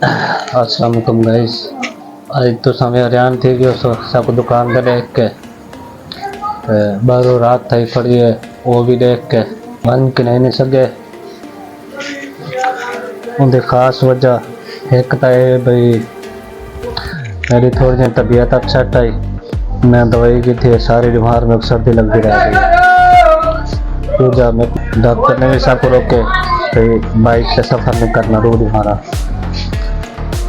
अस्सलाम वालेकुम गाइस। आज तो समय हरियाण थी गयो सो सब दुकान पे देख के बारो रात थी खड़ी है वो भी देख के मन के नहीं सके। उनकी खास वजह एक तो है भाई मेरी थोड़ी जी तबीयत अपसेट आई। मैं दवाई की थी सारी बीमार में सर्दी लगती रह गई। दूजा मैं डॉक्टर ने भी सब रोके भाई बाइक से सफ़र नहीं करना रोड हमारा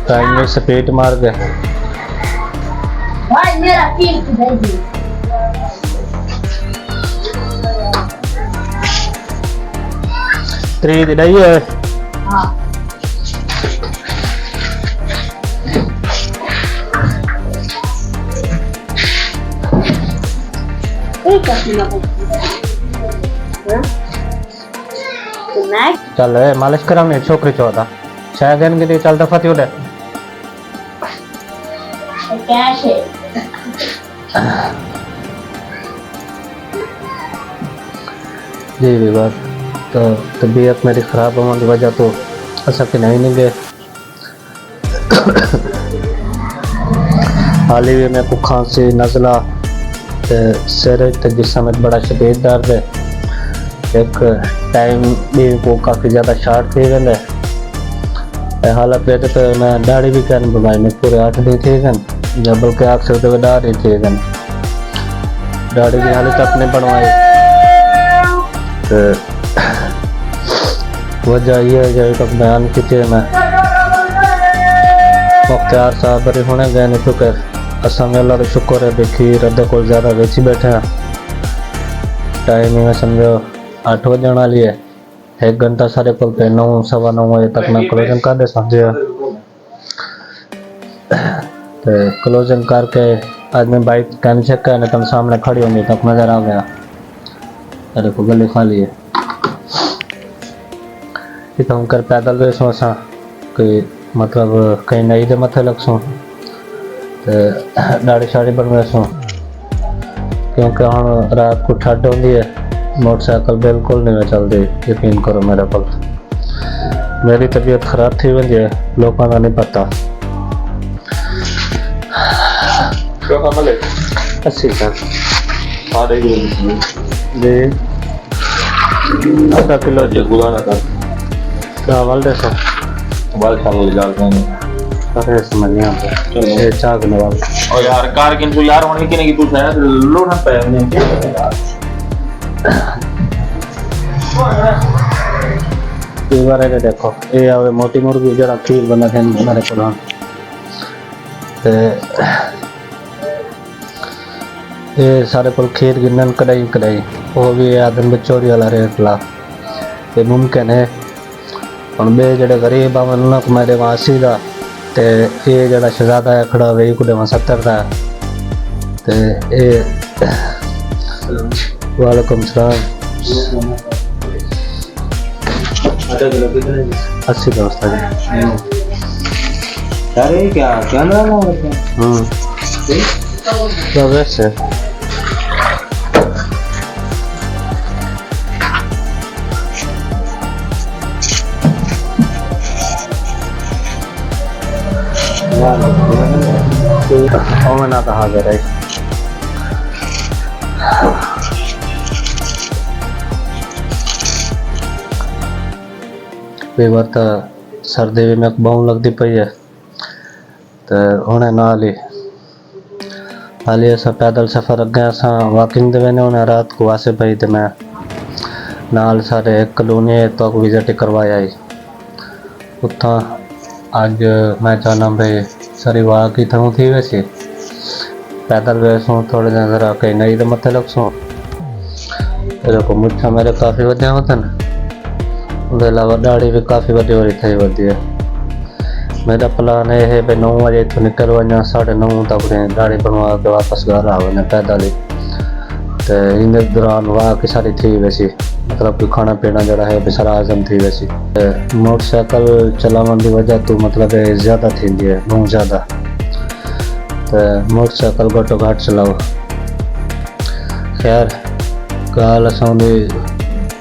टाइम में स्पीड मार गए। भाई मेरा तीर किधर है? त्रीद नहीं है। हाँ एक कैसे ना तो मैं चल मालिश करा मेरी छोकरी चौथा शायद के लिए चलता फती उड़े कैश है जी भी बात तो तबीयत मेरी ख़राब होने की वजह तो ऐसा कि नहीं गए। हाल ही में मेरे को खांसी नज़ला सिर जिसम में बड़ा शदीद दर्द है। एक टाइम भी को काफ़ी ज़्यादा शार्ट थी गए हालत रहते तो मैं दाढ़ी भी कर बनाई में पूरे 8 दिन थी गन जब बल्कि आग सकते हुए दाढ़ी थी गन दाढ़ी की हालत अपने बनवाई। तो वजह यह है जब तक बयान की थी मैं मुख्तार साहब बड़े होने गए नहीं तो कर असम अल्लाह का शुक्र है देखी रद्द को ज़्यादा वेची बैठे हैं। टाइम में समझो 8 बजे वाली है 1 घंटा सारे को 9 सवा 9 बजे तक मैं क्लोजिंग कर दे समझे। तो क्लोजिंग करके आज मैं बाइक कैन चेक करने तुम सामने खड़ी होंगी तक नज़र आ गया अरे को गले खाली है तो हम कर पैदल गए सो असा कि मतलब कहीं नई दे मथे लग सो तो दाढ़ी शाड़ी बनवे सो क्योंकि हम रात को ठंड होती है मोटरसाइकिल बिल्कुल नहीं चलती यकीन करो मेरे को मेरी तबीयत ख़राब थी वही है लोगों का नहीं पता। अस्सी सर जी आधा किलो चावल दे सो अरे समझ नहीं आता ये चाक नवाब और यार कार किंतु यार होने की नहीं तू शायद लोड पे ये बार है देखो ये आवे मोटी मुर्गी जरा खीर बना है हमारे को ये सारे को खीर गिनन कढ़ाई कढ़ाई वो भी आदम बचौरी वाला रेट ला ये मुमकिन है और बे जड़े गरीब आवन को मेरे वहाँ सीधा ते ये जड़ा शहजादा है खड़ा हुआ कुड़े वहाँ 70 था ते ये वालेकुम सलाम 80 दोस्त है अरे क्या क्या नाम तो वैसे और ना कहा गया कई बार तो सर्दी में बहु लगती पई है तो उन्हें नाल ही हाल ही असा पैदल सफ़र अगे असा वॉकिंग दे उन्हें रात को आसे पई तो मैं नाल सारे कलोनी तक विजिट करवाया ही उतना आज मैं चाहना भाई सारी वाक ही थूँ थी वैसे पैदल वैसों थोड़े दिन जरा कहीं नई तो मथे लग सो को मुच्छा मेरे काफ़ी वधिया होता ना उसके अलावा दाढ़ी भी काफ़ी वधी हो रही थी वधी है। मेरा प्लान ये है भाई 9 बजे तो निकल वना 9:30 तक दाढ़ी बनवा के वापस घर आ वना पैदल ही तो इन दौरान वाक सारी थी वैसी मतलब कि खाना पीना जरा है बेसारा आजम थी वैसी मोटरसाइकिल चलावन की वजह तो मतलब ज़्यादा थी है बहुत ज़्यादा तो मोटरसाइकिल घटो घाट चलाओ। खैर गाल असां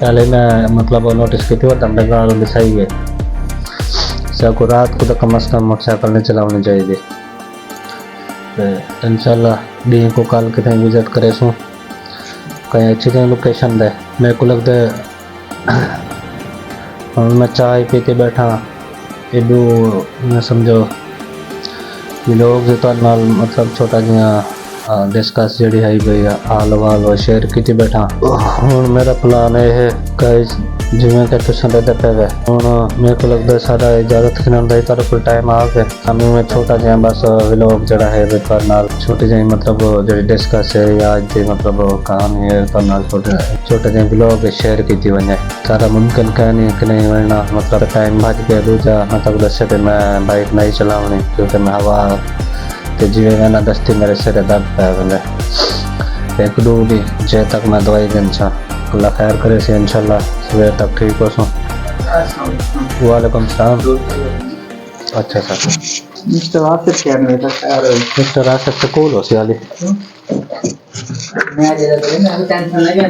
पहले मैं मतलब नोटिस की थी वो दंड गाल सही है बच्चा को रात को तो कम से कम मोटरसाइकिल नहीं चलानी चाहिए। तो इंशाल्लाह डी को कल कितने विजिट करे सू कहीं अच्छी तरह लोकेशन दे। मेरे को लगता है और मैं चाय पीते बैठा एडू मैं समझो लोग जो नाल मतलब छोटा जिहा डिस्कस जी है भाई हाल वाल शेयर की बैठा। हूँ मेरा प्लान ये है गाइस जिमें कि तुम देते पे हूँ मेरे को लगता है सारा इजाजत खिलाने का कोई टाइम आ गया। हमें में छोटा जिहा बस व्लॉग जड़ा है पर नाल छोटे जिही मतलब जी डिस्कस है या आज की मतलब कहानी है तो नाल छोटे जिहे व्लॉग शेयर की वने। सारा मुमकिन कह नहीं कि नहीं वरना मतलब टाइम भज गया। दूजा मतलब दसे पे मैं बाइक नहीं चलावनी क्योंकि मैं हवा तो जिवे मैं ना दस्ती मेरे सिर दर्द पै वे एक दो दिन जे तक मैं दवाई दिन सा अल्लाह खैर करे से इंशाल्लाह सवेर तक ठीक हो सो। वालेकुम सलाम। अच्छा सर मिस्टर आसिफ क्या मेरा खैर है मिस्टर आसिफ तो कॉल हो सी वाली मैं जे तो ना टेंशन लगे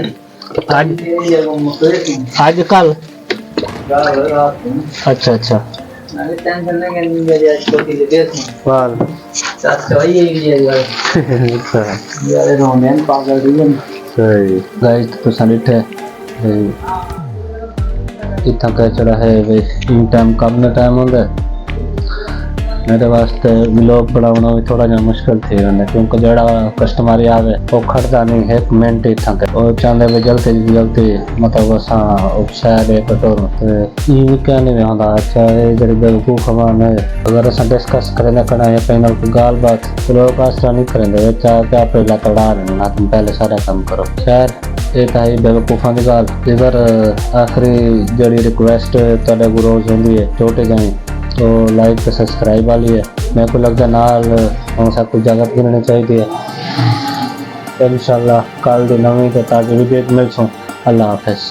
आज ये वो मुझे आज कल रात में अच्छा अच्छा मैं टेंशन लगे मेरे आज छोटी सी देश में वाल साथ तो ये यार अच्छा यार रोमन पागल दिए सही गाइस तो सनिठे कितना कह चला है भाई इन टाइम कब ना टाइम होंगे मेरे वास्ते व्लॉग बनाना भी थोड़ा जा मुश्किल थी वने क्योंकि जड़ा कस्टमर आवे वो खड़दा नहीं एक मिनट ही था और चांदे भी जल्दी मतलब असा शायद एक कटोर ये क्या नहीं होता। अच्छा ये जड़ी बेवकूफ हमान है अगर असा डिस्कस करने करना है पैनल को गाल बात तो लोग आसरा नहीं करेंगे चाह क्या पहला तड़ा रहे ना तुम पहले सारा काम करो। खैर ये तो है बेवकूफा की गाल। इधर आखिरी जड़ी रिक्वेस्ट तेरे को रोज होंगी है छोटे जाए तो लाइक तो सब्सक्राइब वाली है। मेरे को लगता है नाल ऐसा कुछ जगत गिननी चाहिए। इंशाल्लाह कल दी नवी तो ताज़ी वीडियो मिल सो। अल्लाह हाफिज़।